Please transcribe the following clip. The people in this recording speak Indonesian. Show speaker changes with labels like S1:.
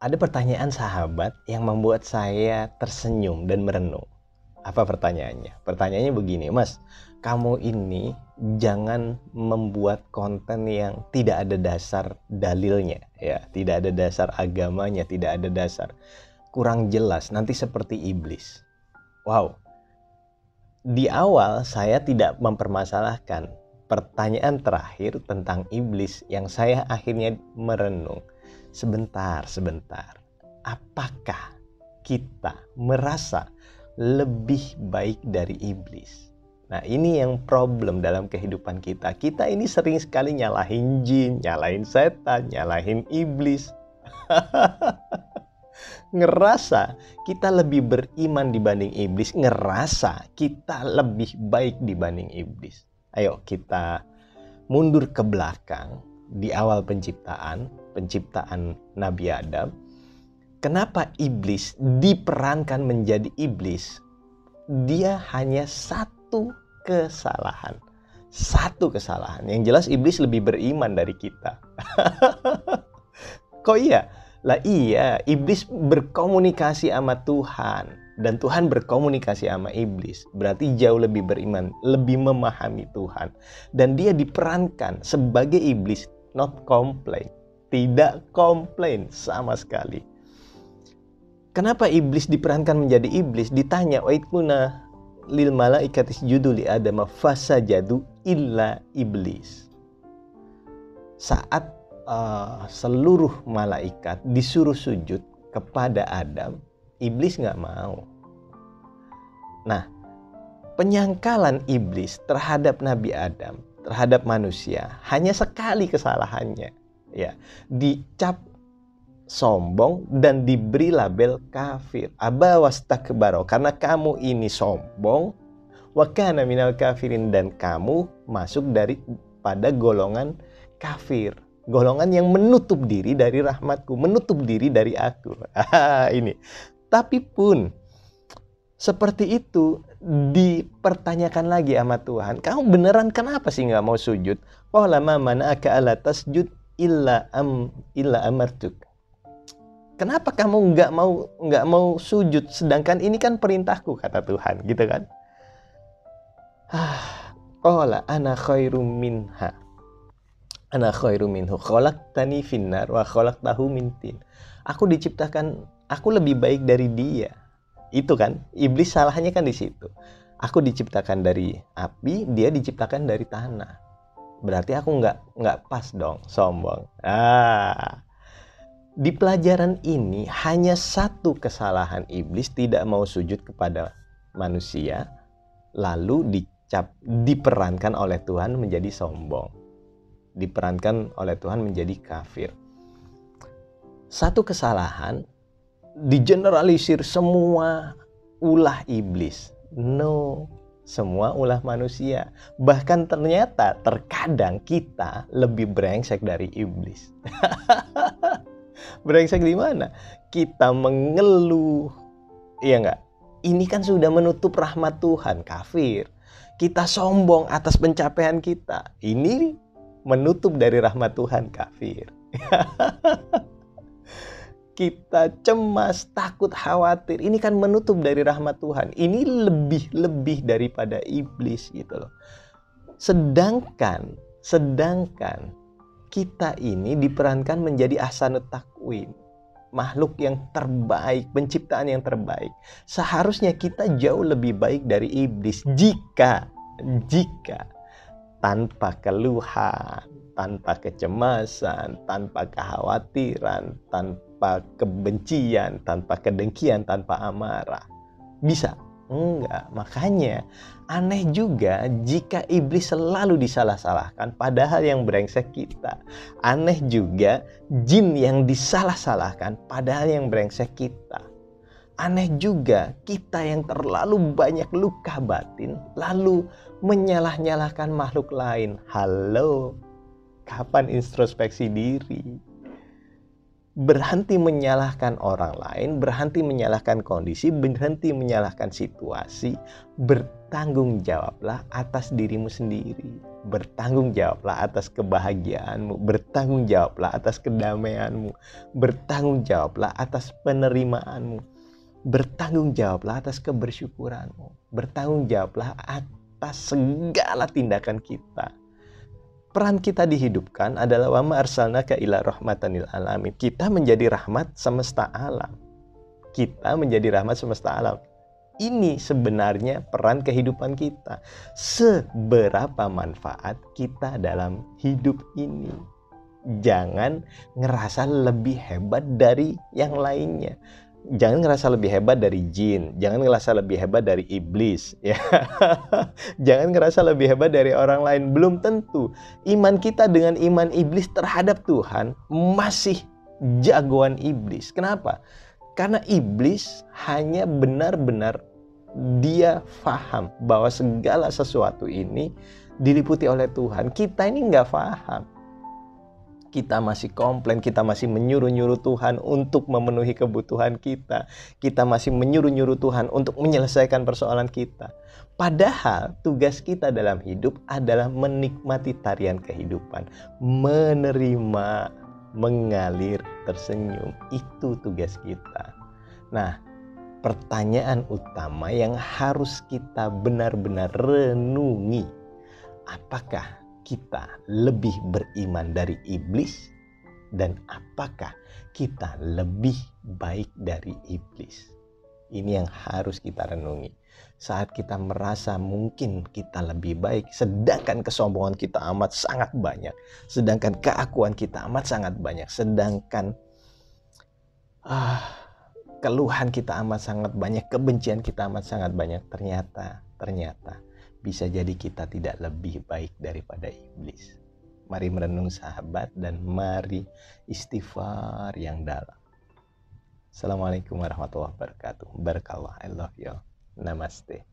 S1: Ada pertanyaan sahabat yang membuat saya tersenyum dan merenung. Apa pertanyaannya? Pertanyaannya begini, Mas, kamu ini jangan membuat konten yang tidak ada dasar dalilnya, ya, tidak ada dasar agamanya, tidak ada dasar, kurang jelas, nanti seperti iblis. Wow, di awal saya tidak mempermasalahkan pertanyaan terakhir tentang iblis yang saya akhirnya merenung. Sebentar. Apakah kita merasa lebih baik dari iblis? Nah, ini yang problem dalam kehidupan kita. Kita ini sering sekali nyalahin jin, nyalahin setan, nyalahin iblis. Ngerasa kita lebih beriman dibanding iblis, ngerasa kita lebih baik dibanding iblis. Ayo kita mundur ke belakang di awal penciptaan Nabi Adam. Kenapa iblis diperankan menjadi iblis? Dia hanya satu kesalahan. Yang jelas iblis lebih beriman dari kita. Kok iya? Lah iya, iblis berkomunikasi sama Tuhan dan Tuhan berkomunikasi sama iblis. Berarti jauh lebih beriman, lebih memahami Tuhan. Dan dia diperankan sebagai iblis, not complain. Tidak komplain sama sekali. Kenapa iblis diperankan menjadi iblis? Ditanya, "Wa'idkuna lil malaikati isjudu li Adama fasajadu illa iblis." Saat seluruh malaikat disuruh sujud kepada Adam, iblis nggak mau. Nah, penyangkalan iblis terhadap Nabi Adam, terhadap manusia, hanya sekali kesalahannya, ya, dicap sombong dan diberi label kafir. Aba wastakbaro, karena kamu ini sombong, wa kana minal kafirin, dan kamu masuk pada golongan kafir. Golongan yang menutup diri dari rahmatku, menutup diri dari aku. Ini. Tapi pun seperti itu dipertanyakan lagi sama Tuhan. Kamu beneran kenapa sih nggak mau sujud? Qala ma mana'aka alla tasjud illa amartuk. Kenapa kamu nggak mau sujud? Sedangkan ini kan perintahku, kata Tuhan, gitu kan? Qala ana khairum minha. Ana khairu minhu khalaqtani finnar wa khalaqtahu min tin. Aku lebih baik dari dia. Itu kan, iblis salahnya kan di situ. Aku diciptakan dari api, dia diciptakan dari tanah. Berarti aku nggak pas dong, sombong. Di pelajaran ini hanya satu kesalahan iblis, tidak mau sujud kepada manusia, lalu diperankan oleh Tuhan menjadi sombong. Diperankan oleh Tuhan menjadi kafir. Satu kesalahan digeneralisir semua ulah iblis. No, semua ulah manusia. Bahkan ternyata terkadang kita lebih brengsek dari iblis. Brengsek di mana? Kita mengeluh. Iya enggak? Ini kan sudah menutup rahmat Tuhan, kafir. Kita sombong atas pencapaian kita. Ini menutup dari rahmat Tuhan, kafir. Kita cemas, takut, khawatir. Ini kan menutup dari rahmat Tuhan. Ini lebih daripada iblis gitu loh. Sedangkan kita ini diperankan menjadi ahsanut taqwim, makhluk yang terbaik, penciptaan yang terbaik. Seharusnya kita jauh lebih baik dari iblis jika tanpa keluhan, tanpa kecemasan, tanpa kekhawatiran, tanpa kebencian, tanpa kedengkian, tanpa amarah. Bisa? Enggak. Makanya aneh juga jika iblis selalu disalah-salahkan, padahal yang brengsek kita. Aneh juga jin yang disalah-salahkan, padahal yang brengsek kita. Aneh juga kita yang terlalu banyak luka batin, lalu menyalah-nyalahkan makhluk lain. Halo, kapan introspeksi diri? Berhenti menyalahkan orang lain, berhenti menyalahkan kondisi, berhenti menyalahkan situasi. Bertanggung jawablah atas dirimu sendiri. Bertanggung jawablah atas kebahagiaanmu. Bertanggung jawablah atas kedamaianmu. Bertanggung jawablah atas penerimaanmu. Bertanggung jawablah atas kebersyukuranmu. Bertanggung jawablah atas segala tindakan kita. Peran kita dihidupkan adalah wa ma arsalnaka illa rahmatan lil alamin. Kita menjadi rahmat semesta alam. Kita menjadi rahmat semesta alam. Ini sebenarnya peran kehidupan kita. Seberapa manfaat kita dalam hidup ini. Jangan ngerasa lebih hebat dari yang lainnya. Jangan ngerasa lebih hebat dari jin, jangan ngerasa lebih hebat dari iblis, ya. Jangan ngerasa lebih hebat dari orang lain. Belum tentu iman kita dengan iman iblis terhadap Tuhan masih jagoan iblis. Kenapa? Karena iblis hanya benar-benar dia paham bahwa segala sesuatu ini diliputi oleh Tuhan. Kita ini nggak paham. Kita masih komplain, kita masih menyuruh-nyuruh Tuhan untuk memenuhi kebutuhan kita. Kita masih menyuruh-nyuruh Tuhan untuk menyelesaikan persoalan kita. Padahal tugas kita dalam hidup adalah menikmati tarian kehidupan. Menerima, mengalir, tersenyum. Itu tugas kita. Nah, pertanyaan utama yang harus kita benar-benar renungi. Apakah kita lebih beriman dari iblis, dan apakah kita lebih baik dari iblis? Ini yang harus kita renungi. Saat kita merasa mungkin kita lebih baik, sedangkan kesombongan kita amat sangat banyak, sedangkan keakuan kita amat sangat banyak, sedangkan keluhan kita amat sangat banyak, kebencian kita amat sangat banyak, ternyata bisa jadi kita tidak lebih baik daripada iblis. Mari merenung sahabat, dan mari istighfar yang dalam. Assalamualaikum warahmatullahi wabarakatuh. Barakallah. I love you. Namaste.